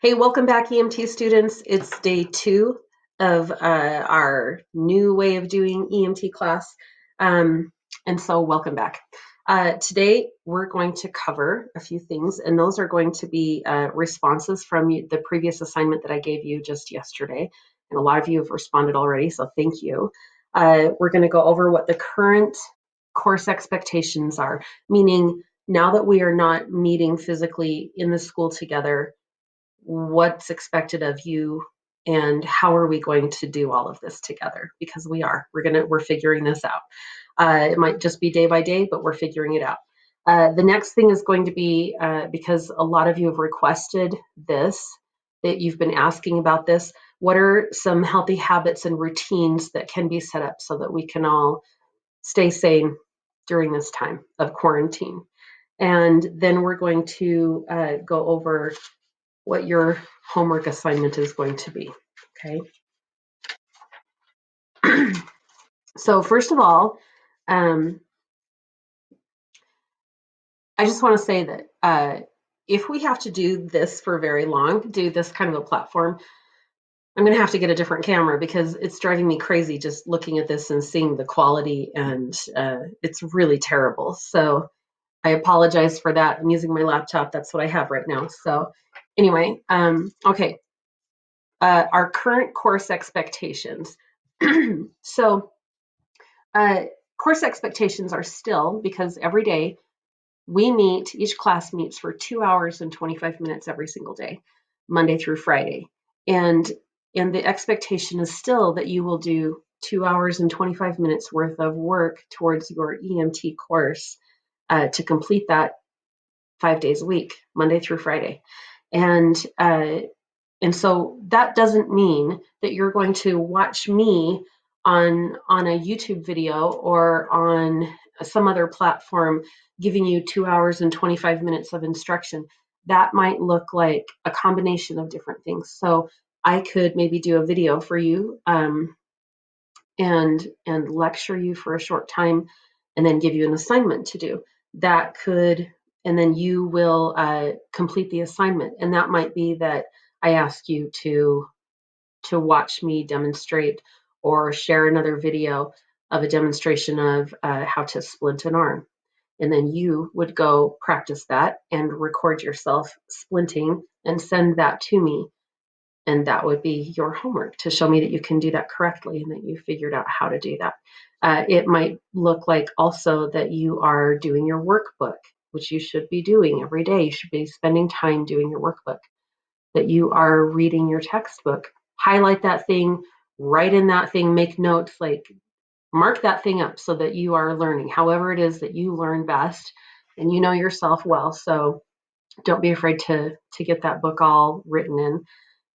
Hey, welcome back, EMT students. It's day 2 of our new way of doing EMT class. And so welcome back. Today, we're going to cover a few things, and those are going to be responses from the previous assignment that I gave you just yesterday. And a lot of you have responded already, so thank you. We're going to go over what the current course expectations are, meaning now that we are not meeting physically in the school together, what's expected of you and how are we going to do all of this together, because we're figuring this out. It might just be day by day, but we're figuring it out. The next thing is going to be, because a lot of you have requested this, that you've been asking about this, what are some healthy habits and routines that can be set up so that we can all stay sane during this time of quarantine. And then we're going to go over what your homework assignment is going to be, okay? So first of all, I just want to say that if we have to do this for very long, do this kind of a platform, I'm going to have to get a different camera because it's driving me crazy just looking at this and seeing the quality, and it's really terrible. So I apologize for that. I'm using my laptop. That's what I have right now. So anyway, okay. Our current course expectations. So course expectations are still, because every day each class meets for 2 hours and 25 minutes every single day, Monday through Friday. And the expectation is still that you will do 2 hours and 25 minutes worth of work towards your EMT course to complete that 5 days a week, Monday through Friday. And so that doesn't mean that you're going to watch me on a YouTube video or on some other platform giving you 2 hours and 25 minutes of instruction. That might look like a combination of different things. So I could maybe do a video for you and lecture you for a short time and then give you an assignment to do. That could, and then you will complete the assignment. And that might be that I ask you to watch me demonstrate or share another video of a demonstration of how to splint an arm. And then you would go practice that and record yourself splinting and send that to me. And that would be your homework to show me that you can do that correctly and that you figured out how to do that. It might look like also that you are doing your workbook, which you should be doing every day. You should be spending time doing your workbook, that you are reading your textbook. Highlight that thing, write in that thing, make notes, like mark that thing up so that you are learning however it is that you learn best, and you know yourself well. So don't be afraid to get that book all written in.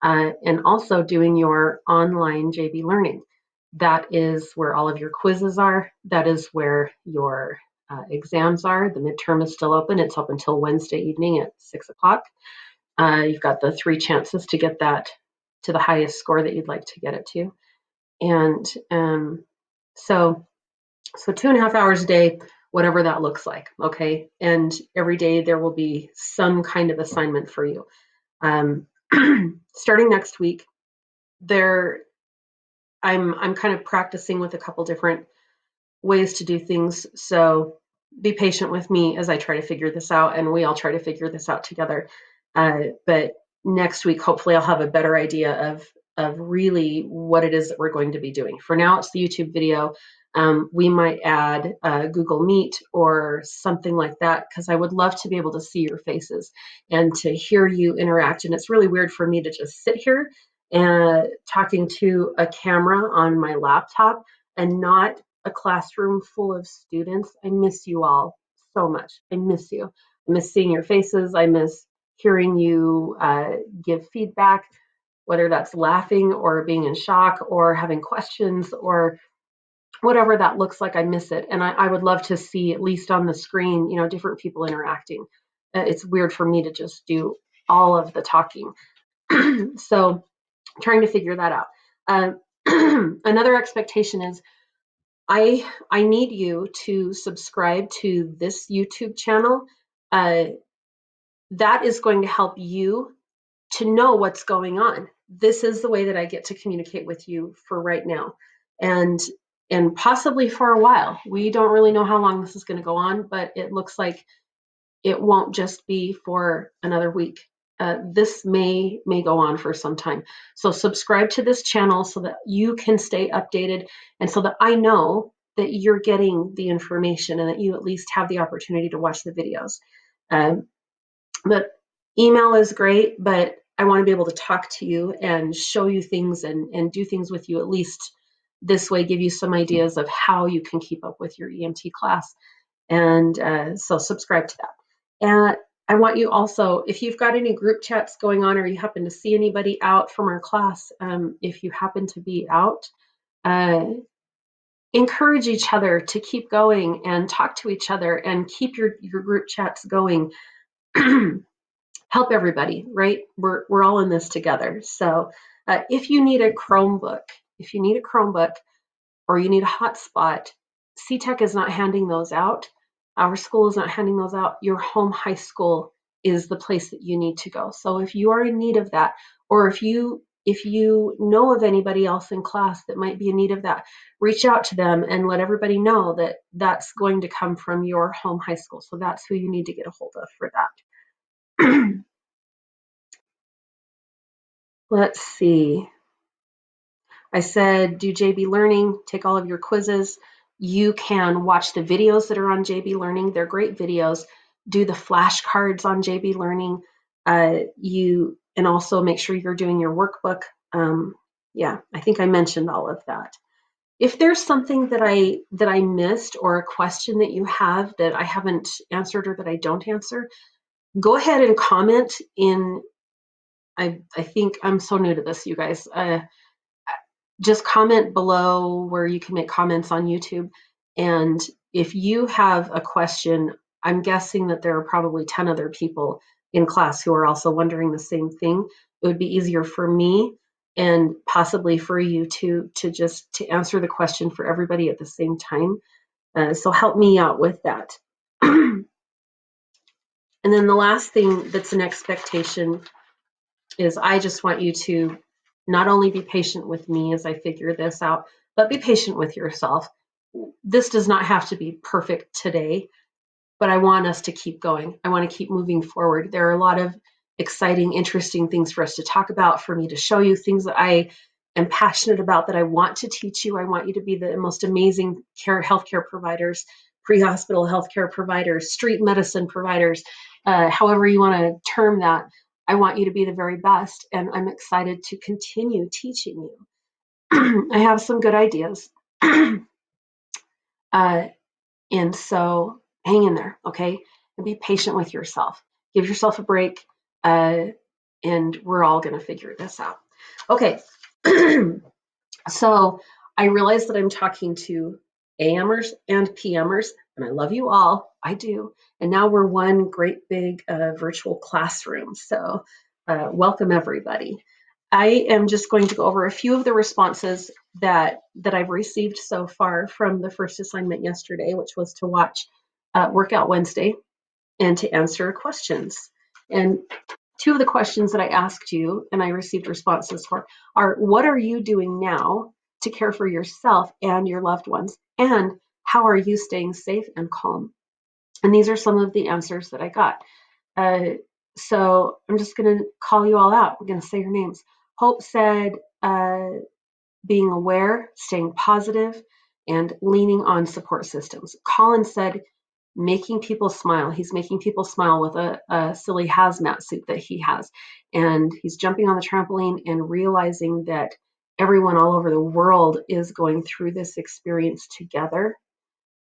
And also doing your online JB learning. That is where all of your quizzes are. That is where your exams are. The midterm is still open. It's open until Wednesday evening at 6 o'clock. You've got the 3 chances to get that to the highest score that you'd like to get it to. And so 2.5 hours a day, whatever that looks like, okay? And every day there will be some kind of assignment for you. Starting next week, I'm kind of practicing with a couple different ways to do things. So be patient with me as I try to figure this out, and we all try to figure this out together. But next week, hopefully, I'll have a better idea of really what it is that we're going to be doing. For now, it's the YouTube video. We might add Google Meet or something like that, because I would love to be able to see your faces and to hear you interact. And it's really weird for me to just sit here and talking to a camera on my laptop and not a classroom full of students. I miss you all so much. I miss you. I miss seeing your faces. I miss hearing you give feedback, whether that's laughing or being in shock or having questions or whatever that looks like. I miss it. And I would love to see, at least on the screen, different people interacting. It's weird for me to just do all of the talking. So trying to figure that out. Another expectation is I need you to subscribe to this YouTube channel. That is going to help you to know what's going on. This is the way that I get to communicate with you for right now, and possibly for a while. We don't really know how long this is going to go on, but it looks like it won't just be for another week. This may go on for some time. So subscribe to this channel so that you can stay updated, and so that I know that you're getting the information and that you at least have the opportunity to watch the videos. But email is great, but I want to be able to talk to you and show you things and do things with you, at least this way, give you some ideas of how you can keep up with your EMT class. And so subscribe to that. And I want you also, if you've got any group chats going on or you happen to see anybody out from our class, if you happen to be out, encourage each other to keep going and talk to each other and keep your group chats going. Help everybody, right? We're all in this together. So if you need a Chromebook, or you need a hotspot, CTEC is not handing those out. Our school is not handing those out. Your home high school is the place that you need to go. So if you are in need of that, or if you know of anybody else in class that might be in need of that, reach out to them and let everybody know that that's going to come from your home high school. So that's who you need to get a hold of for that. Let's see. I said, do JB Learning, take all of your quizzes. You can watch the videos that are on JB Learning. They're great videos. Do the flashcards on JB Learning. And also make sure you're doing your workbook. Yeah, I think I mentioned all of that. If there's something that I missed, or a question that you have that I haven't answered or that I don't answer, go ahead and comment in. I think I'm so new to this, you guys. Just comment below where you can make comments on YouTube. And if you have a question, I'm guessing that there are probably 10 other people in class who are also wondering the same thing. It would be easier for me and possibly for you to answer the question for everybody at the same time. So help me out with that. And then the last thing that's an expectation is I just want you to not only be patient with me as I figure this out, but be patient with yourself. This does not have to be perfect today, but I want us to keep going. I want to keep moving forward. There are a lot of exciting, interesting things for us to talk about, for me to show you things that I am passionate about, that I want to teach you. I want you to be the most amazing healthcare providers, pre-hospital healthcare providers, street medicine providers, however you want to term that. I want you to be the very best, and I'm excited to continue teaching you. I have some good ideas. And so hang in there, okay? And be patient with yourself. Give yourself a break, and we're all going to figure this out. Okay. So I realize that I'm talking to AMers and PMers, and I love you all. I do. And now we're one great big virtual classroom. So welcome, everybody. I am just going to go over a few of the responses that I've received so far from the first assignment yesterday, which was to watch Workout Wednesday and to answer questions. And two of the questions that I asked you and I received responses for are, what are you doing now to care for yourself and your loved ones? And how are you staying safe and calm? And these are some of the answers that I got. So I'm just going to call you all out. I'm going to say your names. Hope said, being aware, staying positive, and leaning on support systems. Colin said, making people smile. He's making people smile with a silly hazmat suit that he has. And he's jumping on the trampoline and realizing that everyone all over the world is going through this experience together.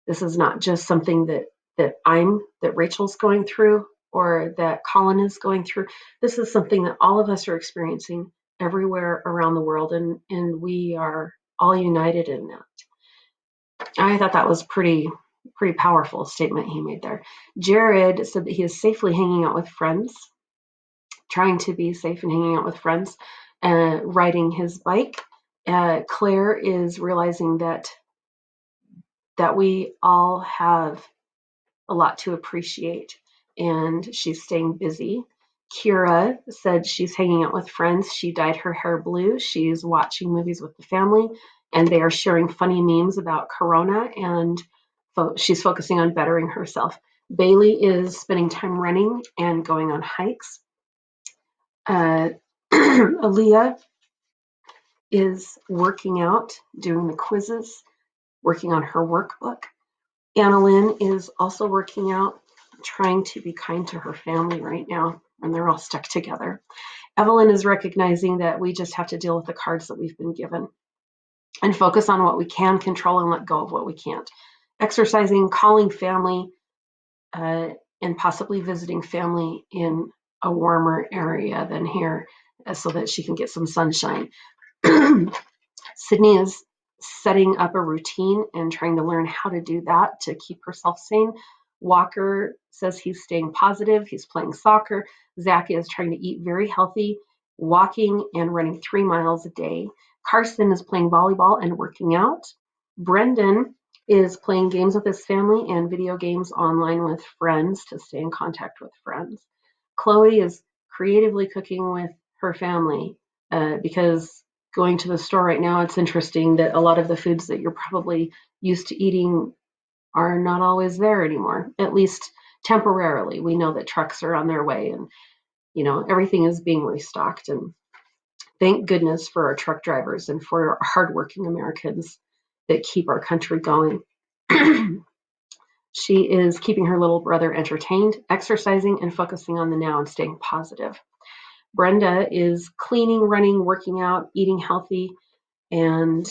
This is not just something that Rachel's going through or that Colin is going through. This is something that all of us are experiencing everywhere around the world, and we are all united in that. I thought that was pretty powerful statement he made there. Jared said that he is safely hanging out with friends, trying to be safe and hanging out with friends, riding his bike. Claire is realizing that we all have a lot to appreciate, and she's staying busy. Kira said she's hanging out with friends. She dyed her hair blue. She's watching movies with the family, and they are sharing funny memes about Corona, and she's focusing on bettering herself. Bailey is spending time running and going on hikes. Aaliyah is working out, doing the quizzes, working on her workbook. Annalyn is also working out, trying to be kind to her family right now, and they're all stuck together. Evelyn is recognizing that we just have to deal with the cards that we've been given and focus on what we can control and let go of what we can't. Exercising, calling family, and possibly visiting family in a warmer area than here so that she can get some sunshine. Sydney is setting up a routine and trying to learn how to do that to keep herself sane. Walker says he's staying positive. He's playing soccer. Zach is trying to eat very healthy, walking and running 3 miles a day. Carson is playing volleyball and working out. Brendan is playing games with his family and video games online with friends to stay in contact with friends. Chloe is creatively cooking with her family because going to the store right now, it's interesting that a lot of the foods that you're probably used to eating are not always there anymore, at least temporarily. We know that trucks are on their way and, everything is being restocked. And thank goodness for our truck drivers and for our hardworking Americans that keep our country going. She is keeping her little brother entertained, exercising, and focusing on the now and staying positive. Brenda is cleaning, running, working out, eating healthy, and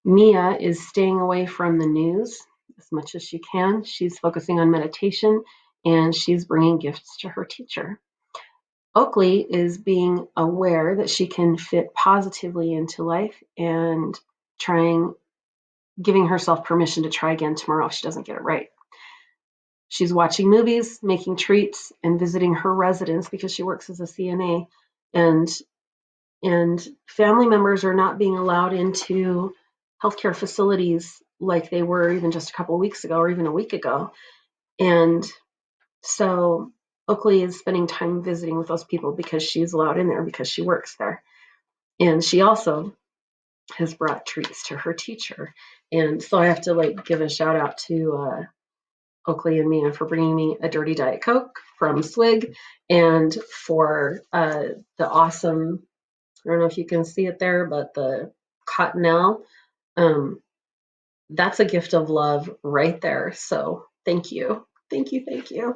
Mia is staying away from the news as much as she can. She's focusing on meditation, and she's bringing gifts to her teacher. Oakley is being aware that she can fit positively into life and giving herself permission to try again tomorrow if she doesn't get it right. She's watching movies, making treats, and visiting her residence because she works as a CNA. And family members are not being allowed into healthcare facilities like they were even just a couple of weeks ago or even a week ago. And so Oakley is spending time visiting with those people because she's allowed in there because she works there. And she also has brought treats to her teacher. And so I have to give a shout out to Oakley and Mia for bringing me a dirty Diet Coke from Swig and for the awesome, I don't know if you can see it there, but the Cottonelle, that's a gift of love right there. So thank you. Thank you. Thank you.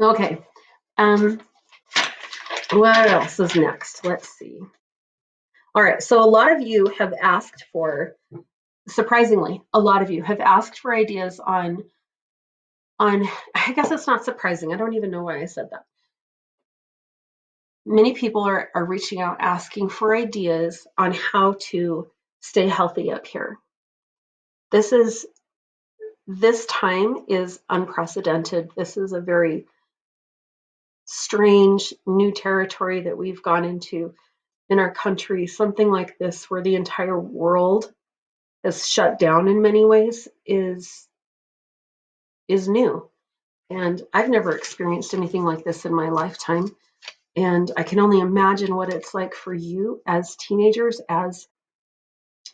Okay. What else is next? Let's see. All right. So a lot of you have asked for, surprisingly, a lot of you have asked for ideas on, I guess it's not surprising. I don't even know why I said that. Many people are reaching out asking for ideas on how to stay healthy up here. This time is unprecedented. This is a very strange new territory that we've gone into in our country. Something like this where the entire world is shut down in many ways is new. And I've never experienced anything like this in my lifetime. And I can only imagine what it's like for you as teenagers, as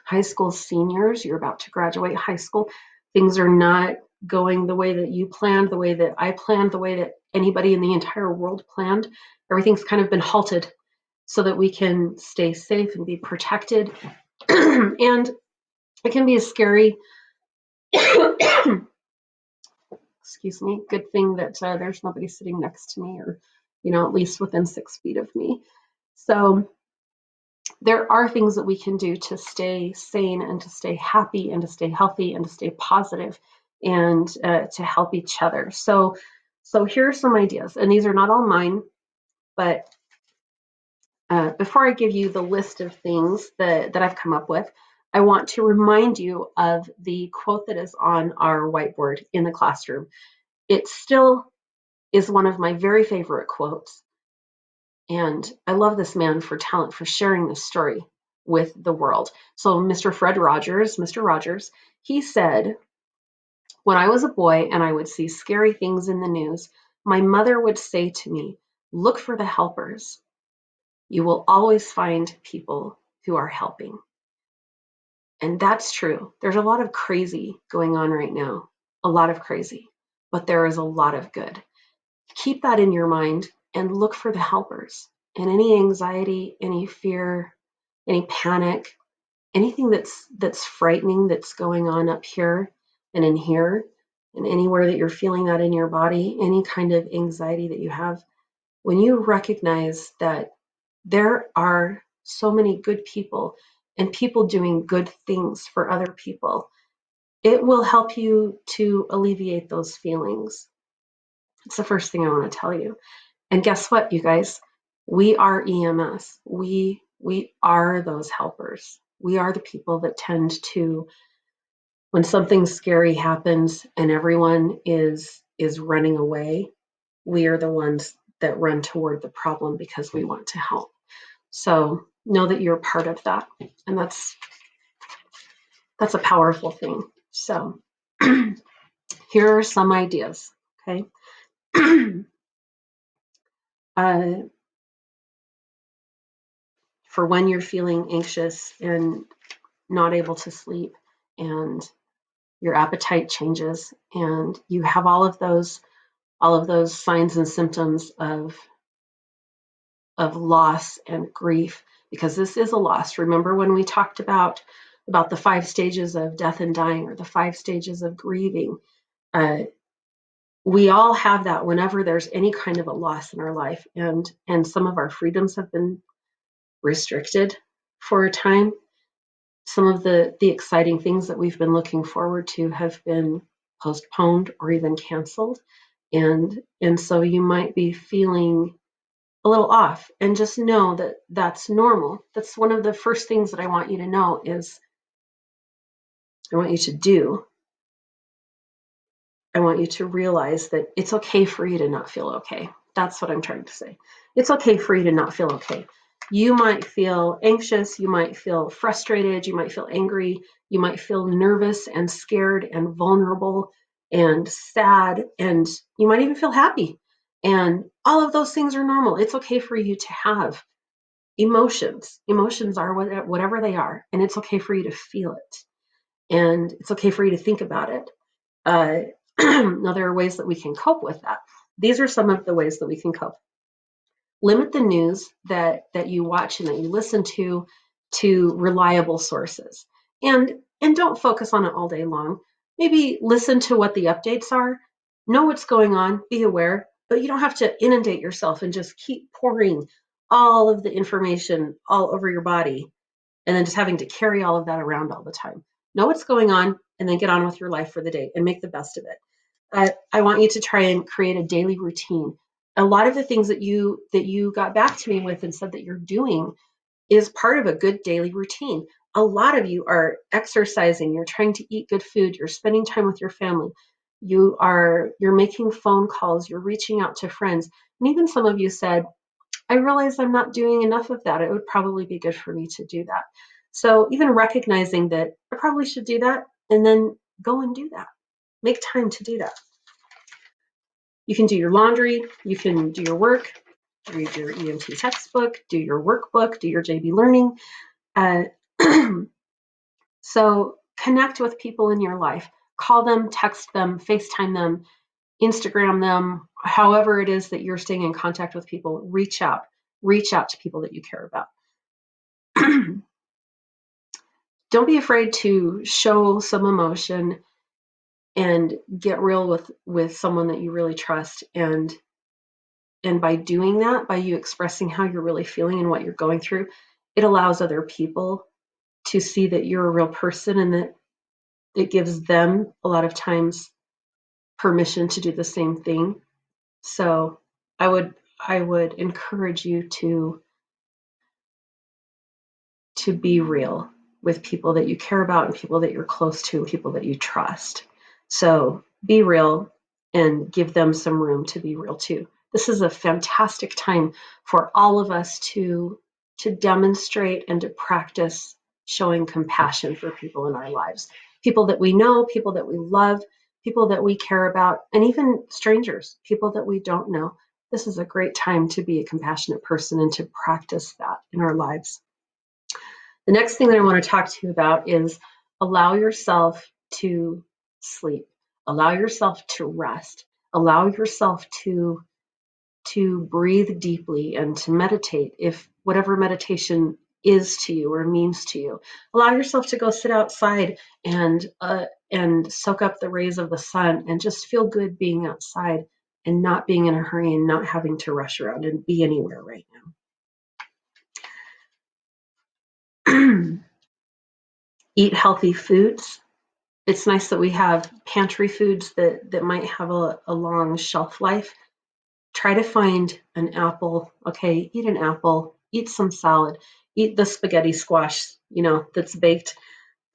high school seniors. You're about to graduate high school. Things are not going the way that you planned, the way that I planned, the way that anybody in the entire world planned. Everything's kind of been halted so that we can stay safe and be protected. And it can be a scary, excuse me, good thing that there's nobody sitting next to me or, at least within 6 feet of me. So there are things that we can do to stay sane and to stay happy and to stay healthy and to stay positive and to help each other. So here are some ideas, and these are not all mine, but before I give you the list of things that I've come up with, I want to remind you of the quote that is on our whiteboard in the classroom. It still is one of my very favorite quotes. And I love this man for sharing this story with the world. So Mr. Rogers, he said, When I was a boy and I would see scary things in the news, my mother would say to me, look for the helpers. You will always find people who are helping. And that's true. There's a lot of crazy going on right now, a lot of crazy, but there is a lot of good. Keep that in your mind and look for the helpers. And any anxiety, any fear, any panic, anything that's frightening that's going on up here and in here and anywhere that you're feeling that in your body, any kind of anxiety that you have, when you recognize that there are so many good people and people doing good things for other people, it will help you to alleviate those feelings. It's the first thing I want to tell you. And guess what, you guys? We are EMS. We are those helpers. We are the people that tend to, when something scary happens and everyone is running away, we are the ones that run toward the problem because we want to help. So know that you're part of that, and that's a powerful thing. So here are some ideas. Okay. For when you're feeling anxious and not able to sleep, and your appetite changes, and you have all of those signs and symptoms of loss and grief, because this is a loss. Remember when we talked about the 5 stages of death and dying, or the 5 stages of grieving? We all have that whenever there's any kind of a loss in our life, and some of our freedoms have been restricted for a time. Some of the exciting things that we've been looking forward to have been postponed or even canceled, and so you might be feeling a little off, and just know that that's normal. That's one of the first things that I want you to know is I want you to do. I want you to realize that it's okay for you to not feel okay. That's what I'm trying to say. It's okay for you to not feel okay. You might feel anxious, you might feel frustrated, you might feel angry, you might feel nervous and scared and vulnerable and sad, and you might even feel happy. And all of those things are normal. It's okay for you to have emotions. Emotions are whatever they are, and it's okay for you to feel it. And it's okay for you to think about it. Now, there are ways that we can cope with that. These are some of the ways that we can cope. Limit the news that you watch and that you listen to reliable sources, and don't focus on it all day long. Maybe listen to what the updates are, know what's going on, be aware, but you don't have to inundate yourself and just keep pouring all of the information all over your body and then just having to carry all of that around all the time. Know what's going on and then get on with your life for the day and make the best of it. I want you to try and create a daily routine. A lot of the things that you got back to me with and said that you're doing is part of a good daily routine. A lot of you are exercising, you're trying to eat good food, you're spending time with your family, you're making phone calls, you're reaching out to friends. And even some of you said, I realize I'm not doing enough of that. It would probably be good for me to do that. So even recognizing that I probably should do that, and then go and do that. Make time to do that. You can do your laundry, you can do your work, read your EMT textbook, do your workbook, do your JB learning. So connect with people in your life. Call them, text them, FaceTime them, Instagram them, however it is that you're staying in contact with people. Reach out to people that you care about. Don't be afraid to show some emotion and get real with someone that you really trust. And by doing that, by you expressing how you're really feeling and what you're going through, it allows other people to see that you're a real person, and that it gives them a lot of times permission to do the same thing. So I would encourage you to be real with people that you care about and people that you're close to and people that you trust. So be real and give them some room to be real too. This is a fantastic time for all of us to demonstrate and to practice showing compassion for people in our lives. People that we know, people that we love, people that we care about, and even strangers, people that we don't know. This is a great time to be a compassionate person and to practice that in our lives. The next thing that I want to talk to you about is allow yourself to sleep, allow yourself to rest, allow yourself to breathe deeply and to meditate, if whatever meditation is to you or means to you. Allow yourself to go sit outside and soak up the rays of the sun and just feel good being outside and not being in a hurry and not having to rush around and be anywhere right now. Eat healthy foods. It's nice that we have pantry foods that might have a long shelf life. Try to find an apple. Okay, eat an apple, eat some salad, eat the spaghetti squash, that's baked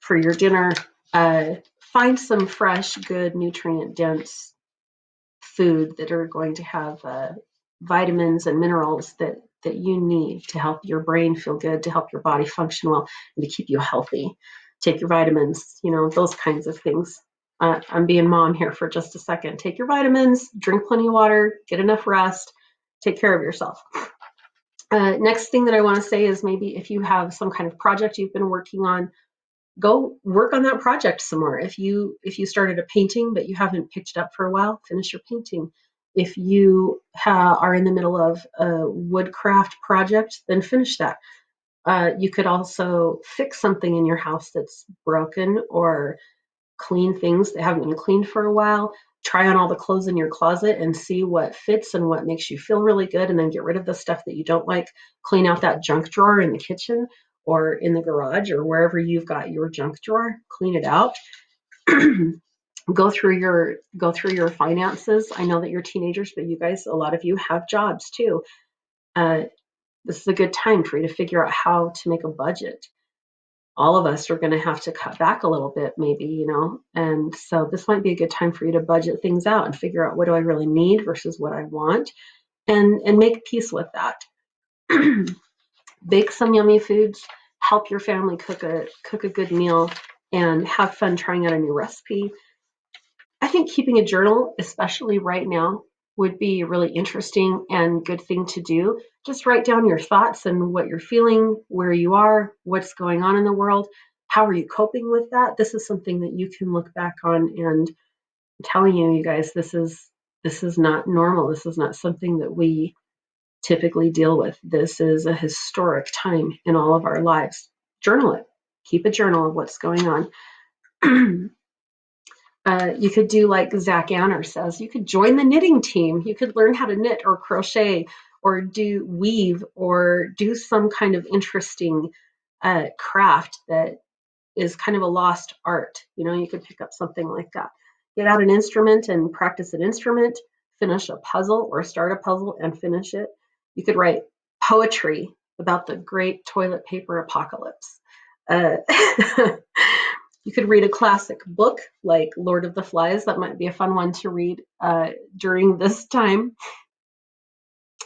for your dinner. Find some fresh, good, nutrient dense food that are going to have vitamins and minerals that you need to help your brain feel good, to help your body function well, and to keep you healthy. Take your vitamins, those kinds of things. I'm being mom here for just a second. Take your vitamins, drink plenty of water, get enough rest, take care of yourself. Next thing that I want to say is, maybe if you have some kind of project you've been working on, go work on that project some more. If you started a painting but you haven't picked it up for a while, finish your painting. If you are in the middle of a woodcraft project, then finish that. You could also fix something in your house that's broken, or clean things that haven't been cleaned for a while. Try on all the clothes in your closet and see what fits and what makes you feel really good, and then get rid of the stuff that you don't like. Clean out that junk drawer in the kitchen or in the garage or wherever you've got your junk drawer. Clean it out. Go through your finances. I know that you're teenagers, but you guys, a lot of you have jobs too. This is a good time for you to figure out how to make a budget. All of us are going to have to cut back a little bit, maybe, and so this might be a good time for you to budget things out and figure out, what do I really need versus what I want, and make peace with that. Bake some yummy foods, help your family cook a good meal, and have fun trying out a new recipe. I think keeping a journal, especially right now, would be a really interesting and good thing to do. Just write down your thoughts and what you're feeling, where you are, what's going on in the world, how are you coping with that. This is something that you can look back on, and I'm telling you, you guys, this is not normal. This is not something that we typically deal with. This is a historic time in all of our lives. Journal it. Keep a journal of what's going on. You could do like Zach Anner says. You could join the knitting team. You could learn how to knit or crochet or do weave or do some kind of interesting craft that is kind of a lost art. You could pick up something like that. Get out an instrument and practice an instrument. Finish a puzzle or start a puzzle and finish it. You could write poetry about the great toilet paper apocalypse. Uh, You could read a classic book like Lord of the Flies. That might be a fun one to read during this time.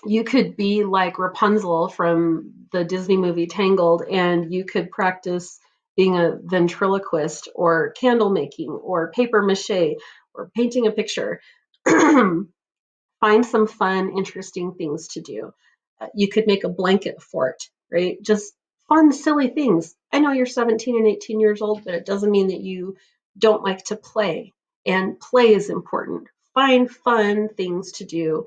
You could be like Rapunzel from the Disney movie Tangled, and you could practice being a ventriloquist or candle making or paper mache or painting a picture. Find some fun, interesting things to do. You could make a blanket fort, right? Just fun, silly things. I know you're 17 and 18 years old, but it doesn't mean that you don't like to play. And play is important. Find fun things to do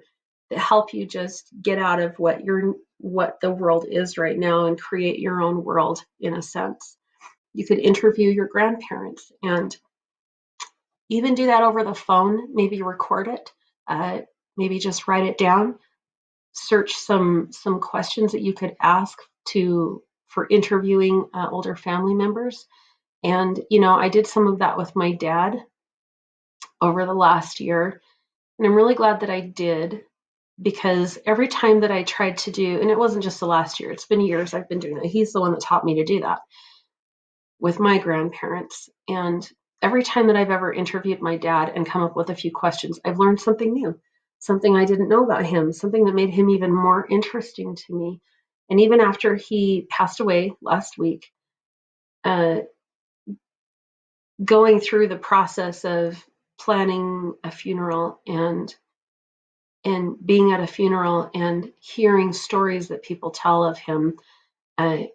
that help you just get out of what the world is right now and create your own world, in a sense. You could interview your grandparents and even do that over the phone. Maybe record it. Maybe just write it down. Search some questions that you could ask for interviewing older family members. And I did some of that with my dad over the last year, and I'm really glad that I did, because every time that I tried to do, and it wasn't just the last year, it's been years I've been doing that. He's the one that taught me to do that with my grandparents. And every time that I've ever interviewed my dad and come up with a few questions, I've learned something new, something I didn't know about him, something that made him even more interesting to me. And even after he passed away last week, going through the process of planning a funeral and being at a funeral and hearing stories that people tell of him. I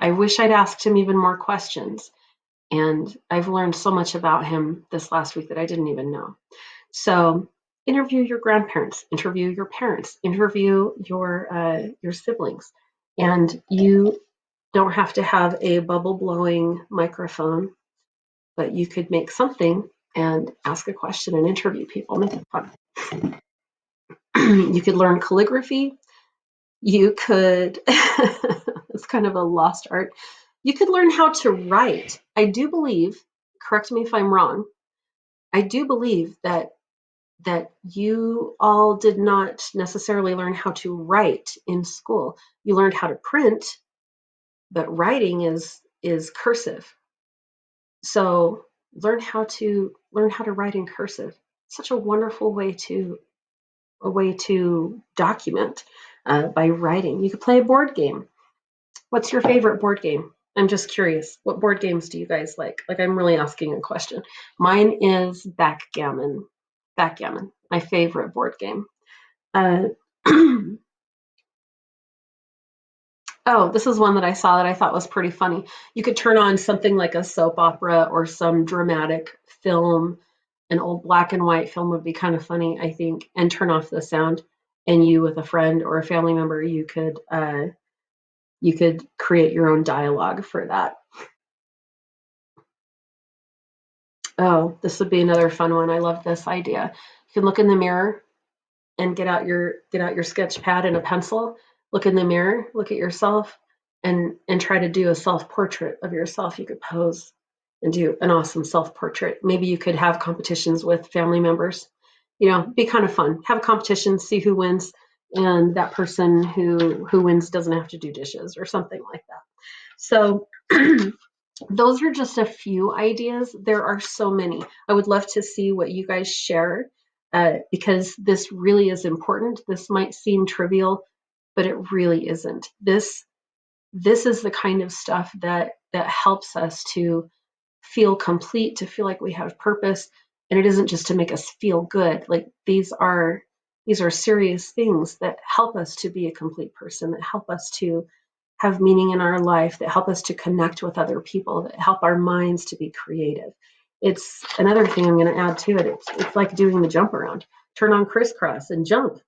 wish I'd asked him even more questions. And I've learned so much about him this last week that I didn't even know. So interview your grandparents, interview your parents, interview your siblings. And you don't have to have a bubble blowing microphone, but you could make something and ask a question and interview people, make it fun. You could learn calligraphy. You could, it's kind of a lost art. You could learn how to write. I do believe, correct me if I'm wrong, I do believe that you all did not necessarily learn how to write in school. You learned how to print, but writing is cursive. So learn how to write in cursive. Such a wonderful way to document by writing. You could play a board game. What's your favorite board game? I'm just curious. What board games do you guys like? Like, I'm really asking a question. Mine is backgammon. Backgammon, my favorite board game. Oh, this is one that I saw that I thought was pretty funny. You could turn on something like a soap opera or some dramatic film. An old black and white film would be kind of funny, I think, and turn off the sound. And you, with a friend or a family member, you could create your own dialogue for that. Oh, this would be another fun one. I love this idea. You can look in the mirror and get out your sketch pad and a pencil, look in the mirror, look at yourself, and try to do a self-portrait of yourself. You could pose and do an awesome self-portrait. Maybe you could have competitions with family members. Be kind of fun. Have a competition, see who wins, and that person who wins doesn't have to do dishes or something like that. So those are just a few ideas. There are so many. I would love to see what you guys share because this really is important. This might seem trivial, but it really isn't. This is the kind of stuff that helps us to feel complete, to feel like we have purpose. And it isn't just to make us feel good. Like these are serious things that help us to be a complete person, that help us to have meaning in our life, that help us to connect with other people, that help our minds to be creative. It's another thing I'm going to add to it. It's like doing the jump around. Turn on crisscross and jump,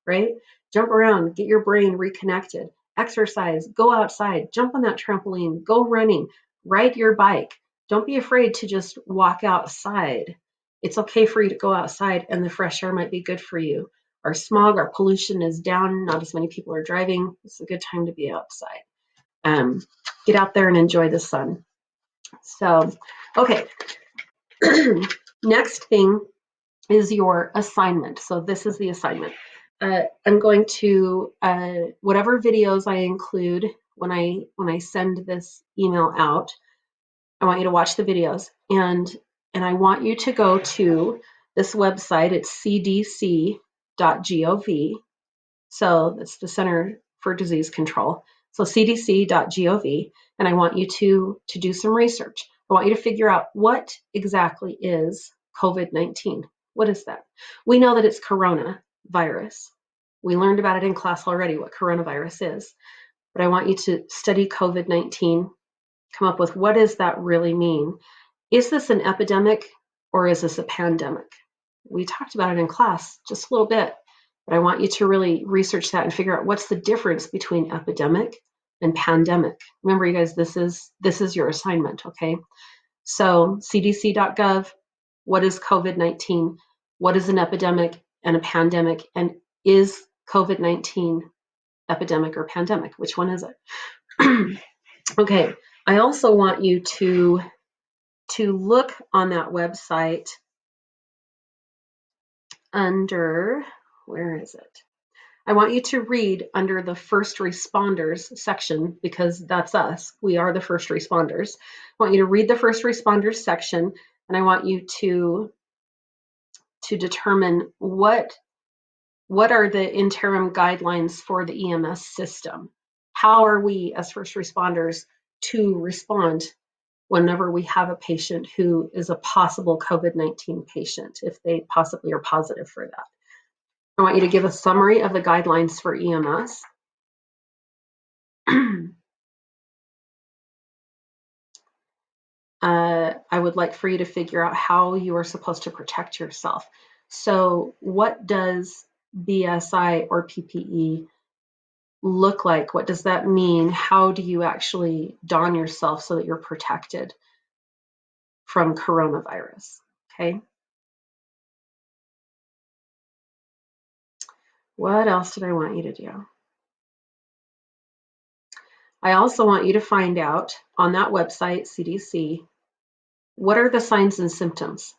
right? Jump around, get your brain reconnected, exercise, go outside, jump on that trampoline, go running, ride your bike. Don't be afraid to just walk outside. It's okay for you to go outside, and the fresh air might be good for you. Our smog, our pollution is down. Not as many people are driving. It's a good time to be outside. Get out there and enjoy the sun. So, okay. Next thing is your assignment. So this is the assignment. I'm going to whatever videos I include when I send this email out. I want you to watch the videos, and I want you to go to this website. It's cdc.gov. So that's the Center for Disease Control. So cdc.gov, and I want you to do some research. I want you to figure out what exactly is COVID-19. What is that? We know that it's coronavirus. We learned about it in class already, what coronavirus is. But I want you to study COVID-19, come up with what does that really mean? Is this an epidemic or is this a pandemic? We talked about it in class just a little bit, but I want you to really research that and figure out what's the difference between epidemic and pandemic. Remember, you guys, this is your assignment, okay? So cdc.gov, what is COVID-19? What is an epidemic and a pandemic? And is COVID-19 epidemic or pandemic? Which one is it? Okay, I also want you to look on that website under, where is it? I want you to read under the first responders section, because that's us. We are the first responders. I want you to read the first responders section, and I want you to determine what are the interim guidelines for the EMS system. How are we as first responders to respond whenever we have a patient who is a possible COVID-19 patient, if they possibly are positive for that. I want you to give a summary of the guidelines for EMS. I would like for you to figure out how you are supposed to protect yourself. So what does BSI or PPE look like? What does that mean? How do you actually don yourself so that you're protected from coronavirus? Okay. What else did I want you to do? I also want you to find out on that website, CDC, what are the signs and symptoms?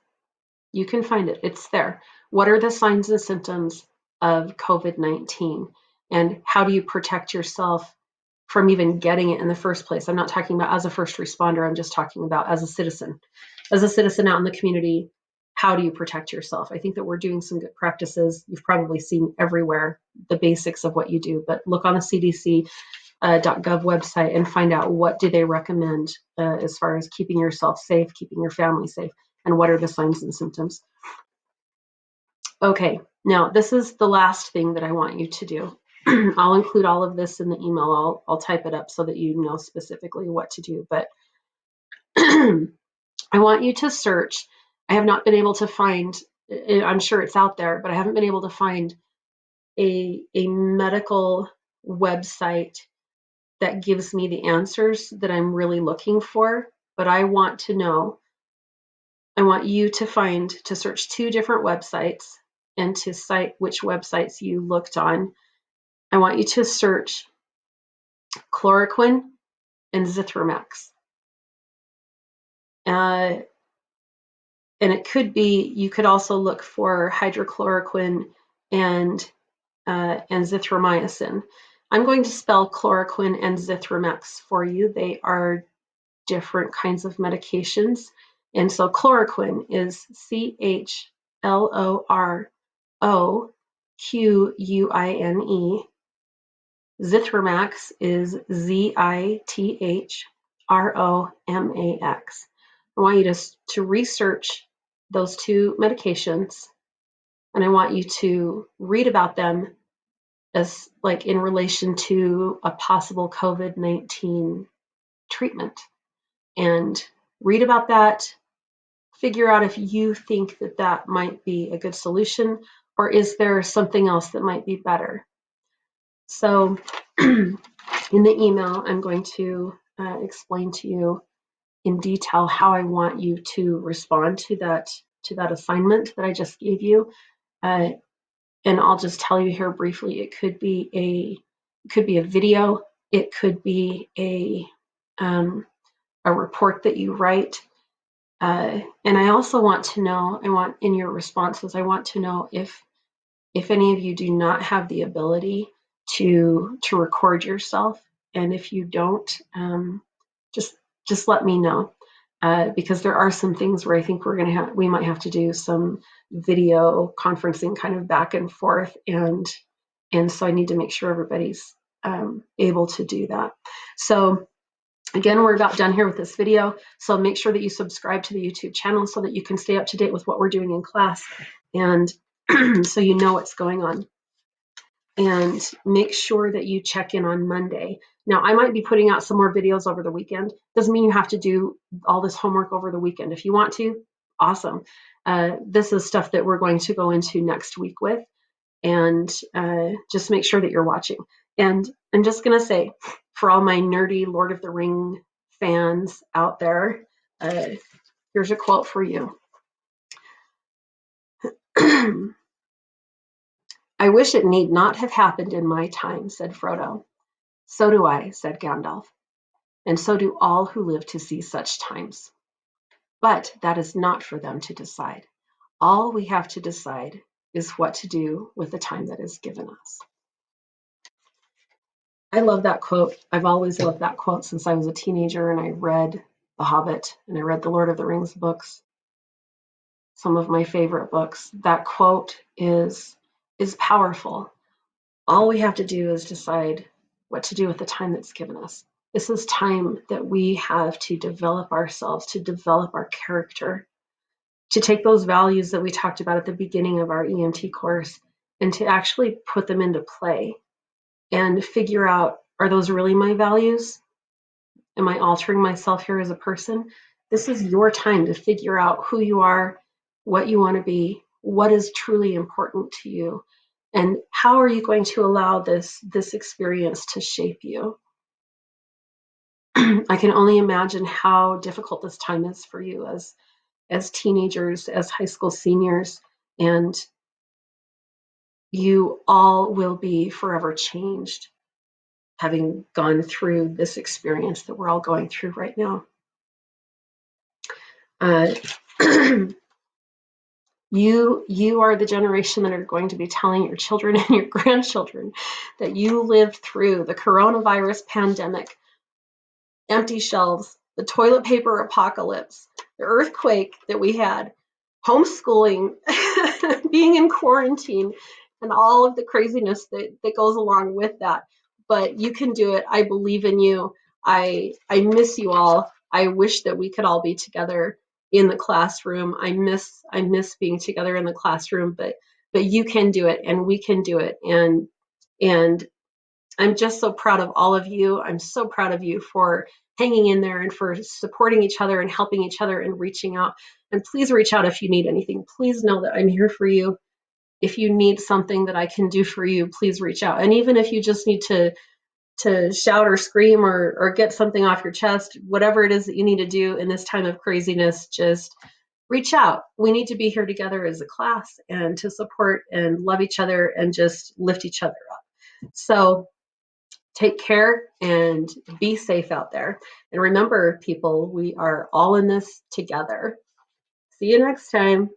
You can find it. It's there. What are the signs and symptoms of COVID-19? And how do you protect yourself from even getting it in the first place? I'm not talking about as a first responder. I'm just talking about as a citizen. As a citizen out in the community, how do you protect yourself? I think that we're doing some good practices. You've probably seen everywhere the basics of what you do, but look on the CDC .gov website and find out what do they recommend as far as keeping yourself safe, keeping your family safe, and what are the signs and symptoms. Okay, now this is the last thing that I want you to do. I'll include all of this in the email. I'll type it up so that you know specifically what to do, but I want you to search. I have not been able to find, I'm sure it's out there, but I haven't been able to find a medical website that gives me the answers that I'm really looking for. But I want to know, I want you to search 2 different websites and to cite which websites you looked on. I want you to search chloroquine and zithromax. And it could be, you could also look for hydrochloroquine and zithromycin. I'm going to spell chloroquine and zithromax for you. They are different kinds of medications. And so chloroquine is CHLOROQUINE. Zithromax is ZITHROMAX. I want you to research those 2 medications, and I want you to read about them as like in relation to a possible COVID-19 treatment, and read about that. Figure out if you think that that might be a good solution, or is there something else that might be better. So in the email, I'm going to explain to you in detail how I want you to respond to that assignment that I just gave you. And I'll just tell you here briefly, it could be a video, it could be a report that you write. And I also want to know, in your responses, I want to know if any of you do not have the ability to record yourself, and if you don't, just let me know, because there are some things where I think we might have to do some video conferencing kind of back and forth, and so I need to make sure everybody's able to do that. So again, we're about done here with this video. So make sure that you subscribe to the YouTube channel so that you can stay up to date with what we're doing in class, and so you know what's going on. And make sure that you check in on Monday. Now, I might be putting out some more videos over the weekend. Doesn't mean you have to do all this homework over the weekend. If you want to, awesome. This is stuff that we're going to go into next week with, and just make sure that you're watching. And I'm just going to say, for all my nerdy Lord of the Ring fans out there, here's a quote for you. I wish it need not have happened in my time, said Frodo. So do I, said Gandalf, and so do all who live to see such times. But that is not for them to decide. All we have to decide is what to do with the time that is given us. I love that quote. I've always loved that quote since I was a teenager and I read The Hobbit and I read the Lord of the Rings books, some of my favorite books. That quote is powerful. All we have to do is decide what to do with the time that's given us. This is time that we have to develop ourselves, to develop our character, to take those values that we talked about at the beginning of our EMT course and to actually put them into play and figure out, are those really my values? Am I altering myself here as a person? This is your time to figure out who you are, what you want to be, what is truly important to you, and how are you going to allow this experience to shape you. I can only imagine how difficult this time is for you as teenagers, as high school seniors, and you all will be forever changed having gone through this experience that we're all going through right now. Uh, you are the generation that are going to be telling your children and your grandchildren that you lived through the coronavirus pandemic, empty shelves, the toilet paper apocalypse, the earthquake that we had, homeschooling, being in quarantine, and all of the craziness that goes along with that. But you can do it. I believe in you. I miss you all. I wish that we could all be together in the classroom. I miss being together in the classroom, but you can do it and we can do it. And I'm just so proud of all of you. I'm so proud of you for hanging in there and for supporting each other and helping each other and reaching out. And please reach out if you need anything. Please know that I'm here for you. If you need something that I can do for you, please reach out. And even if you just need to shout or scream or get something off your chest, whatever it is that you need to do in this time of craziness, just reach out. We need to be here together as a class and to support and love each other and just lift each other up. So take care and be safe out there. And remember, people, we are all in this together. See you next time.